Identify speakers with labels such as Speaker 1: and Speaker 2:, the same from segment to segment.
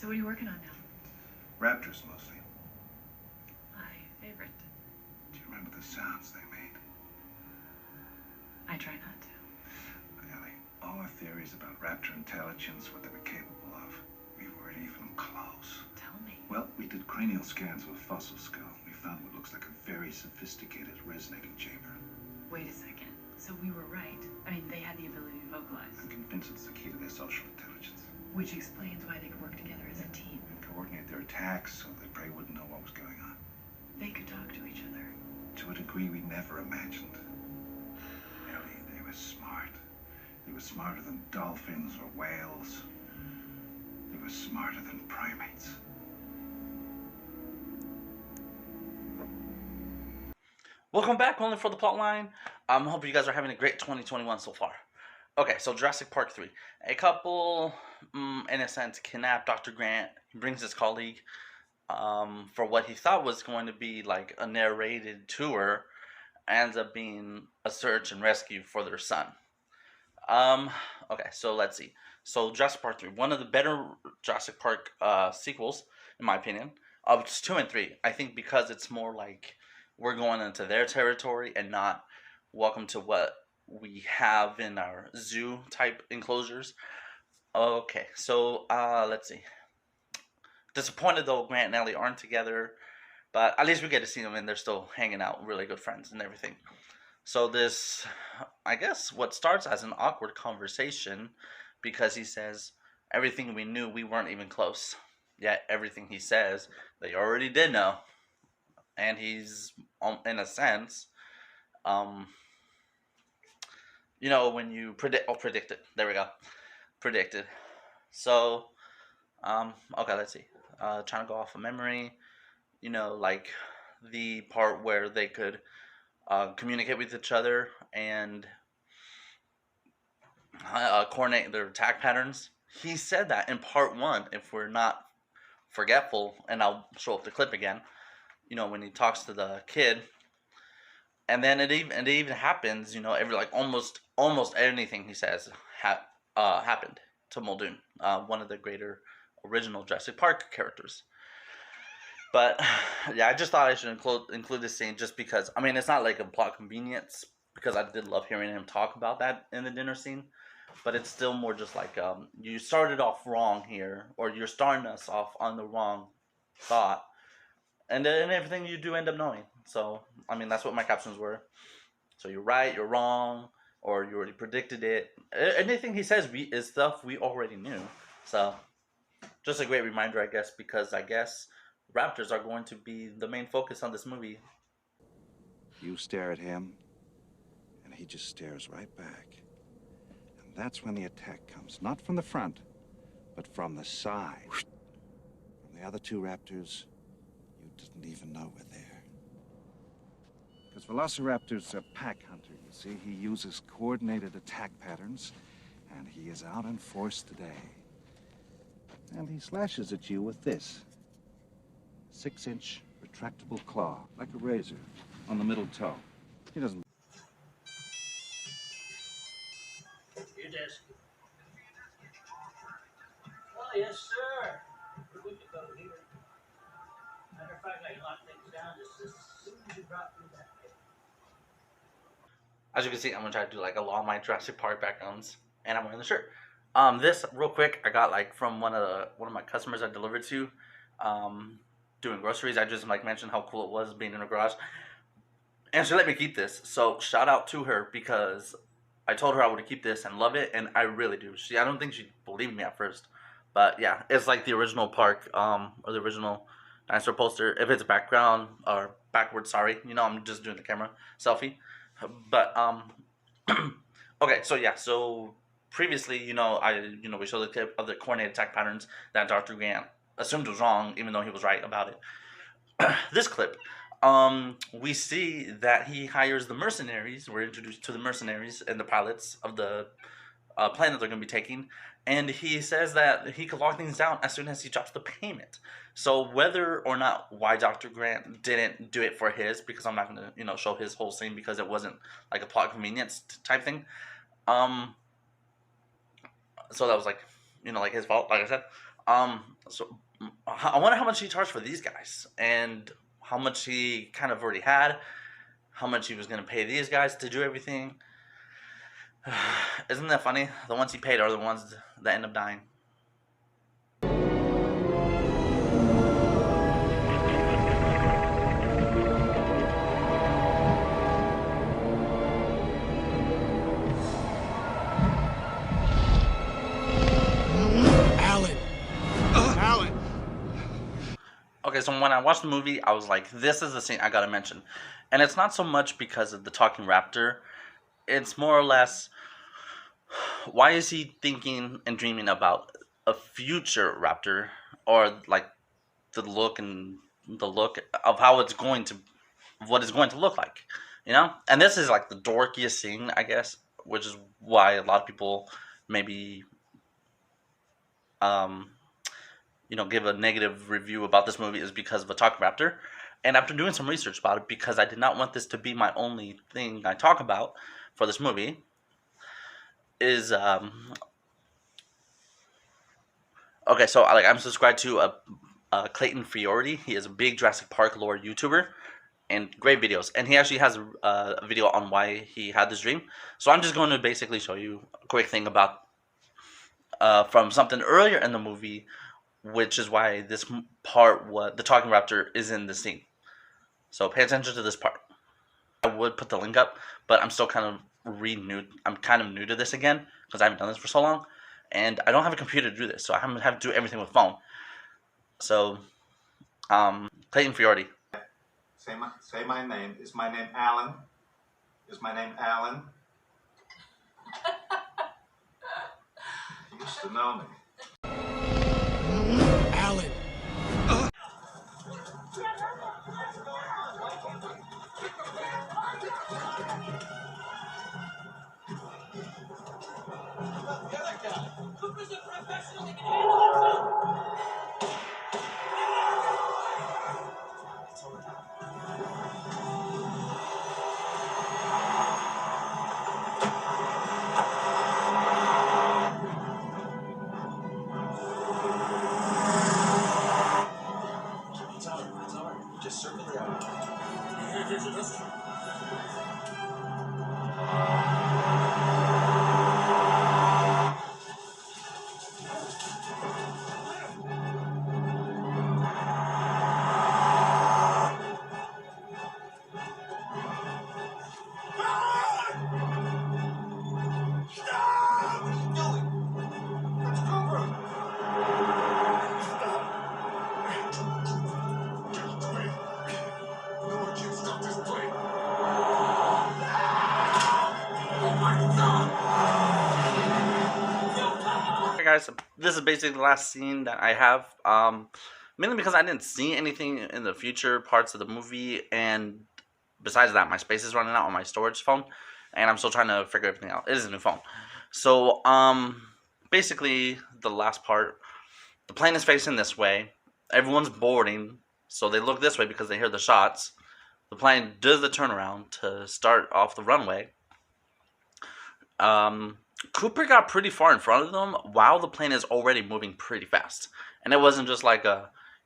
Speaker 1: So what are you working on now?
Speaker 2: Raptors, mostly.
Speaker 1: My favorite.
Speaker 2: Do you remember the sounds they made?
Speaker 1: I try not to.
Speaker 2: Ellie, all our theories about raptor intelligence, what they were capable of, we weren't even close.
Speaker 1: Tell me.
Speaker 2: Well, we did cranial scans of a fossil skull. We found what looks like a very sophisticated resonating chamber.
Speaker 1: Wait a second. So we were right. I mean, they had the ability to vocalize.
Speaker 2: I'm convinced it's the key to their social intelligence.
Speaker 1: Which explains why they could work together as a team.
Speaker 2: And coordinate their attacks so their prey wouldn't know what was going on.
Speaker 1: They could talk to each other.
Speaker 2: To a degree we never imagined. Ellie, they were smart. They were smarter than dolphins or whales. They were smarter than primates.
Speaker 3: Welcome back, only for the Plotline. I hope you guys are having a great 2021 so far. Okay, so Jurassic Park 3. A couple, in a sense, kidnap Dr. Grant. He brings his colleague for what he thought was going to be like a narrated tour. Ends up being a search and rescue for their son. Okay, so let's see. So Jurassic Park 3, one of the better Jurassic Park sequels, in my opinion. It's 2 and 3. I think because it's more like we're going into their territory and not welcome to what we have in our zoo type enclosures. Okay, so let's see. Disappointed though Grant and Ellie aren't together, but at least we get to see them and they're still hanging out, really good friends and everything. So this, I guess, what starts as an awkward conversation because he says everything we knew, we weren't even close. Yet everything he says, they already did know. And he's, in a sense, you know, when you predict it. There we go. Predicted. So, okay, let's see. Trying to go off of memory. You know, like the part where they could communicate with each other and coordinate their attack patterns. He said that in part 1, if we're not forgetful, and I'll show up the clip again. You know, when he talks to the kid, and then it even happens. You know, every like almost anything he says happened to Muldoon, one of the greater original Jurassic Park characters. But yeah, I just thought I should include this scene just because. I mean, it's not like a plot convenience because I did love hearing him talk about that in the dinner scene. But it's still more just like you started off wrong here, or you're starting us off on the wrong thought. And then everything you do end up knowing. So, I mean, that's what my captions were. So you're right, you're wrong, or you already predicted it. Anything he says is stuff we already knew. So, just a great reminder, I guess, because I guess raptors are going to be the main focus on this movie.
Speaker 2: You stare at him, and he just stares right back. And that's when the attack comes. Not from the front, but from the side. From the other two raptors, you didn't even know were there. Because Velociraptor's a pack hunter, you see. He uses coordinated attack patterns, and he is out in force today. And he slashes at you with this 6-inch retractable claw, like a razor, on the middle toe. He doesn't.
Speaker 4: Your desk. Oh, yes, sir. We're good to go here. Matter of fact, I can lock things down just as soon as you drop through that way.
Speaker 3: As you can see, I'm going to try to do like a lot of my Jurassic Park backgrounds. And I'm wearing the shirt. This, real quick, I got like from one of my customers I delivered to. Doing groceries. I just like mentioned how cool it was being in a garage. And she let me keep this. So shout out to her because I told her I would keep this and love it, and I really do. I don't think she believed me at first, but yeah, it's like the original park, or the original dinosaur poster. If it's background or backwards, sorry, you know, I'm just doing the camera selfie. But okay, so yeah, so previously, we showed the clip of the coordinated attack patterns that Dr. Grant assumed was wrong, even though he was right about it. This clip. We see that he hires the mercenaries. We're introduced to the mercenaries and the pilots of the plane that they're going to be taking. And he says that he could lock things down as soon as he drops the payment. So whether or not why Dr. Grant didn't do it for his, because I'm not going to, show his whole scene because it wasn't like a plot convenience type thing. So that was like like his fault, like I said. So I wonder how much he charged for these guys, and how much he kind of already had, how much he was gonna pay these guys to do everything. Isn't that funny? The ones he paid are the ones that end up dying. Okay, so when I watched the movie, I was like, this is the scene I gotta mention. And it's not so much because of the talking raptor. It's more or less, why is he thinking and dreaming about a future raptor? Or, like, the look of how it's going to, what it's going to look like. And this is, like, the dorkiest scene, I guess. Which is why a lot of people maybe, give a negative review about this movie, is because of a talking raptor. And after doing some research about it, because I did not want this to be my only thing I talk about for this movie, is okay. So I'm subscribed to Clayton Fiorti. He is a big Jurassic Park lore YouTuber and great videos. And he actually has a video on why he had this dream. So I'm just going to basically show you a quick thing about from something earlier in the movie, which is why this part, the talking raptor, is in the scene. So pay attention to this part. I would put the link up, but I'm still kind of I'm kind of new to this again, because I haven't done this for so long. And I don't have a computer to do this, so I have to do everything with phone. So, Clayton Fiorti.
Speaker 2: Say my name. Is my name Alan? Is my name Alan? You used to know me.
Speaker 5: Alan.
Speaker 6: Just circle it out.
Speaker 3: Okay, guys, this is basically the last scene that I have. Mainly because I didn't see anything in the future parts of the movie, and besides that, my space is running out on my storage phone, and I'm still trying to figure everything out. It is a new phone. So, basically, the last part, the plane is facing this way. Everyone's boarding, so they look this way because they hear the shots. The plane does the turnaround to start off the runway. Cooper got pretty far in front of them while the plane is already moving pretty fast. And it wasn't just like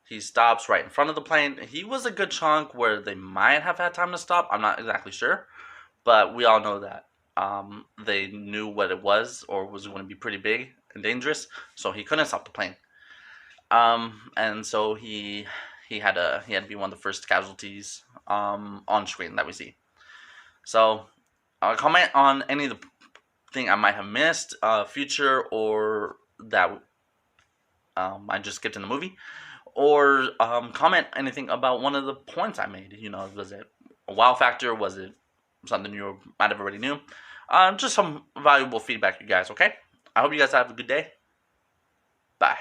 Speaker 3: he stops right in front of the plane. He was a good chunk where they might have had time to stop. I'm not exactly sure. But we all know that they knew what it was, or was going to be pretty big and dangerous. So he couldn't stop the plane. And so he had to be one of the first casualties on screen that we see. So comment on any of the thing I might have missed, future, or that I just skipped in the movie, or comment anything about one of the points I made. Was it a wow factor? Was it something you might have already knew? Just some valuable feedback, you guys. Okay, I hope you guys have a good day. Bye.